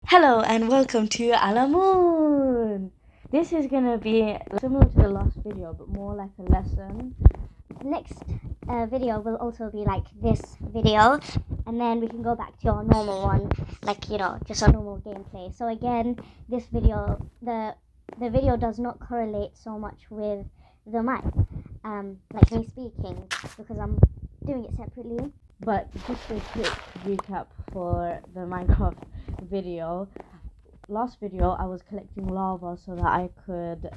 Hello and welcome to Alamoon. This is gonna be similar to the last video, but more like a lesson. Next video will also be like this video, and then we can go back to our normal one, like just our normal gameplay. So again, this video, the video does not correlate so much with the mic, like me speaking, because I'm doing it separately. But just a quick recap for the Minecraft video. Last video I was collecting lava so that I could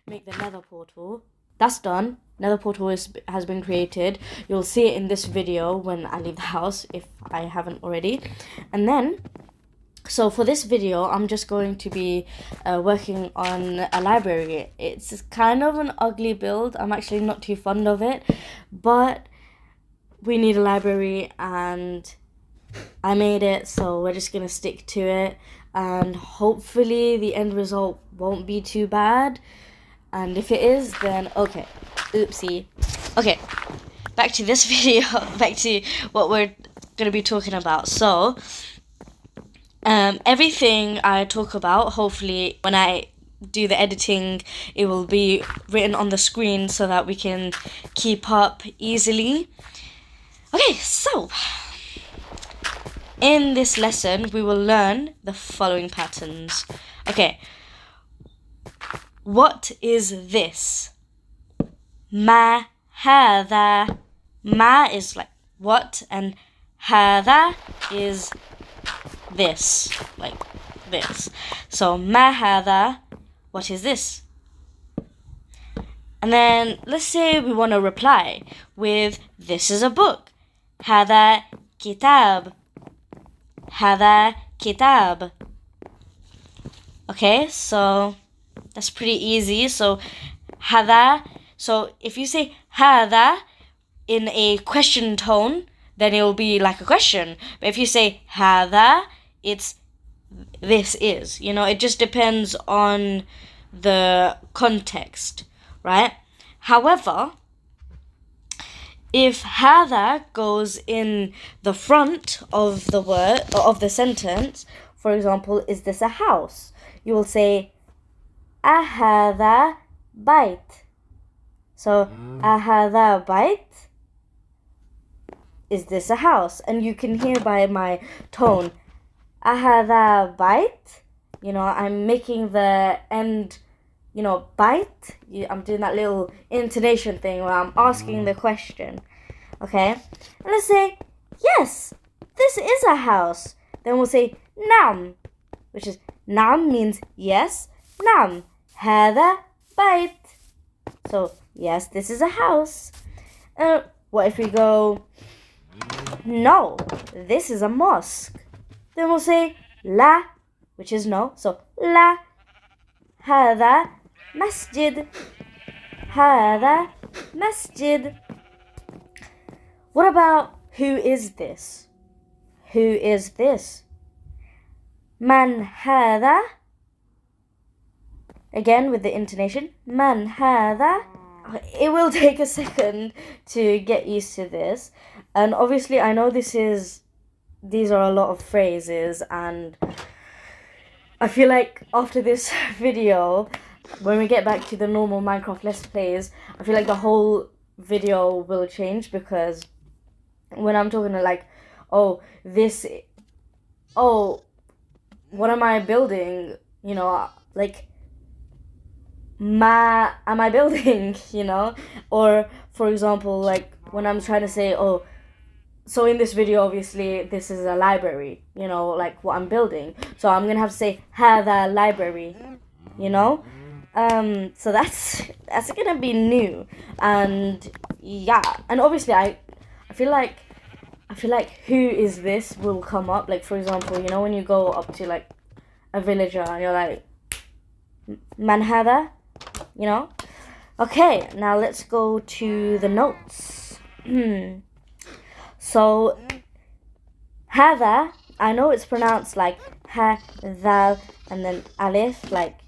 make the nether portal. That's done. Nether portal has been created. You'll see it in this video when I leave the house if I haven't already. And then, so for this video, I'm just going to be working on a library. It's kind of an ugly build. I'm actually not too fond of it, but we need a library and I made it, so we're just gonna stick to it, and hopefully the end result won't be too bad. And if it is, then okay. Oopsie. Okay, back to this video, back to what we're gonna be talking about. So everything I talk about, hopefully when I do the editing, it will be written on the screen so that we can keep up easily. Okay, so in this lesson we will learn the following patterns. Okay, what is this? Ma هذا. Ma is like what, and هذا is this, like this. So ma هذا, what is this? And then let's say we want to reply with this is a book. هذا كتاب. هذا كتاب. Okay, so that's pretty easy. So هذا, so if you say هذا in a question tone, then it will be like a question. But if you say هذا, it's this is. It just depends on the context, right? However, if هذا goes in the front of the word or of the sentence, for example, is this a house? You will say أهذا بيت. So أهذا بيت, is this a house? And you can hear by my tone, أهذا بيت. I'm making the end, bite. I'm doing that little intonation thing where I'm asking the question. Okay, and let's say yes, this is a house. Then we'll say نعم, which is نعم means yes. نعم هذا بيت. So yes, this is a house. What if we go no, this is a mosque? Then we'll say لا, which is no. So لا هذا مسجد. هذا مسجد. What about who is this? Who is this? من هذا. Again with the intonation. من هذا. It will take a second to get used to this. And obviously I know these are a lot of phrases, and I feel like after this video, when we get back to the normal Minecraft Let's Plays, I feel like the whole video will change, because when I'm talking to like, what am I building? Like, am I building? Or for example, like when I'm trying to say, so in this video, obviously, this is a library, like what I'm building. So I'm going to have to say, هذا library, So that's going to be new. And yeah, and obviously I feel like who is this will come up. Like, for example, when you go up to like a villager and you're like, من هذا, Okay, now let's go to the notes. So هذا, I know it's pronounced like ha, dhal, and then alif, like,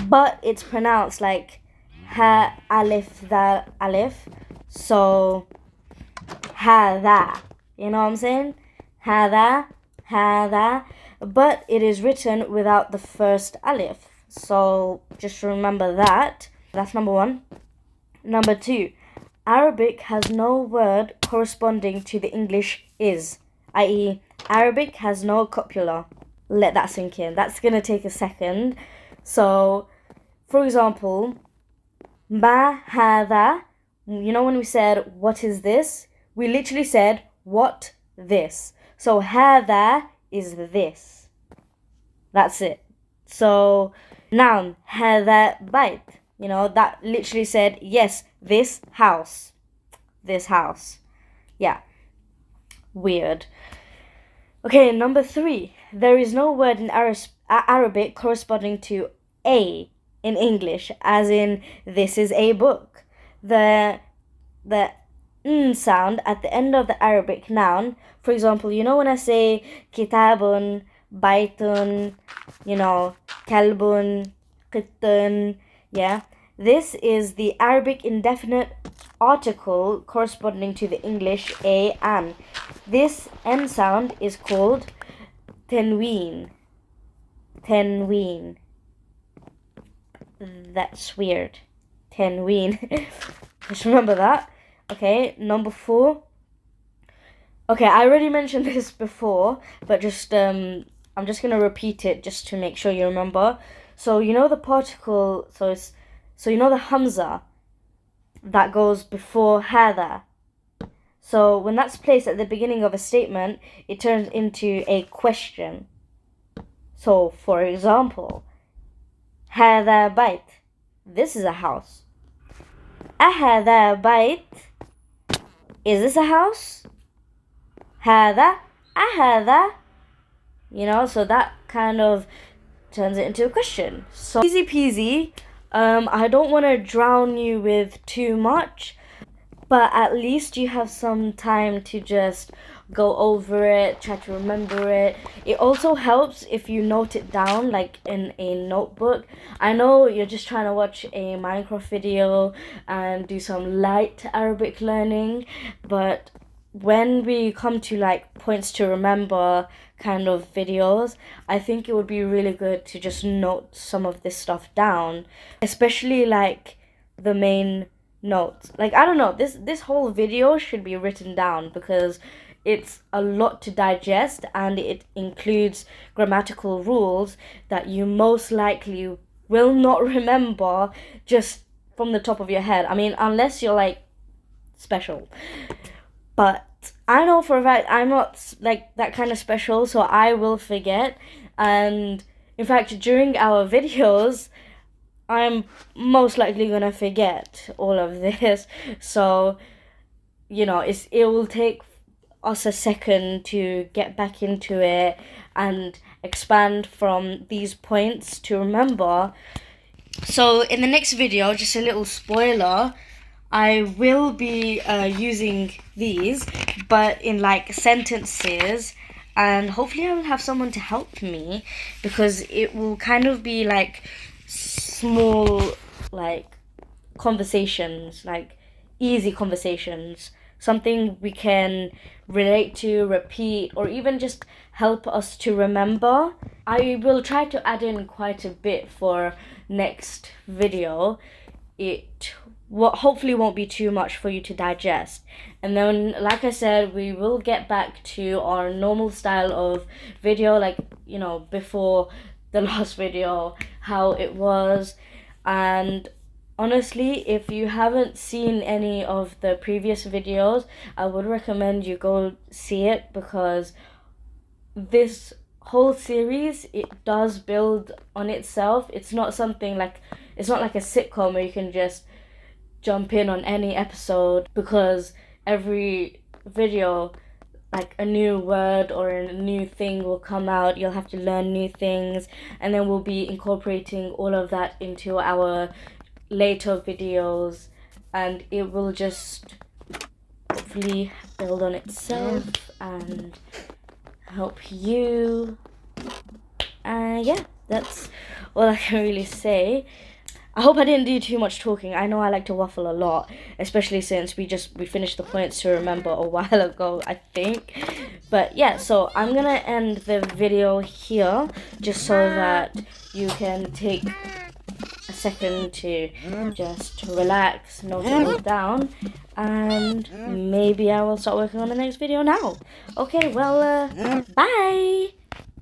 but it's pronounced like ha, alif, dhal, alif. So هذا, you know what I'm saying? هذا. but it is written without the first alif. So just remember that. That's number one. Number two, Arabic has no word corresponding to the English is, i.e. Arabic has no copula. Let that sink in. That's going to take a second. So, for example, ma hada, you know when we said, what is this? We literally said, what this. So, hada is this. That's it. So, noun, hada bait. You know, that literally said, yes, this house. This house. Yeah. Weird. Okay, number three. There is no word in Arabic corresponding to a in English, as in, this is a book. The n sound at the end of the Arabic noun, for example, you know when I say kitabun, baitun, you know, kalbun, qittun, yeah, this is the Arabic indefinite article corresponding to the English a an. This n sound is called tanween. Tanween. That's weird. Tanween. Just remember that. Okay, number four. Okay, I already mentioned this before, but just I'm just gonna repeat it just to make sure you remember. So you know the particle, so you know the hamza that goes before hada. So when that's placed at the beginning of a statement, it turns into a question. So for example, hada bait, this is a house. Ahada bait, is this a house? Hada, ahada, you know, so that kind of turns it into a question. So easy peasy. I don't want to drown you with too much, but at least you have some time to just go over it, try to remember it. It also helps if you note it down, like in a notebook. I know you're just trying to watch a Minecraft video and do some light Arabic learning, but when we come to like points to remember kind of videos, I think it would be really good to just note some of this stuff down, especially like the main notes. Like, I don't know, this whole video should be written down because it's a lot to digest and it includes grammatical rules that you most likely will not remember just from the top of your head. I mean, unless you're like special. But I know for a fact I'm not like that kind of special, so I will forget. And in fact, during our videos, I'm most likely gonna forget all of this. So, you know, it will take us a second to get back into it and expand from these points to remember. So in the next video, just a little spoiler, I will be using these, but in like sentences, and hopefully I will have someone to help me because it will kind of be like small like conversations, like easy conversations, something we can relate to, repeat, or even just help us to remember. I will try to add in quite a bit for next video. It hopefully won't be too much for you to digest, and then like I said, we will get back to our normal style of video, like, you know, before the last video, how it was. And honestly, if you haven't seen any of the previous videos, I would recommend you go see it, because this whole series, it does build on itself. It's not something like, it's not like a sitcom where you can just jump in on any episode, because every video, like a new word or a new thing will come out. You'll have to learn new things, and then we'll be incorporating all of that into our later videos, and it will just hopefully build on itself and help you. Yeah, that's all I can really say. I hope I didn't do too much talking. I know I like to waffle a lot, especially since we finished the points to remember a while ago, I think. But yeah, so I'm gonna end the video here just so that you can take a second to just relax, note it all down, and maybe I will start working on the next video now. Okay, well, bye!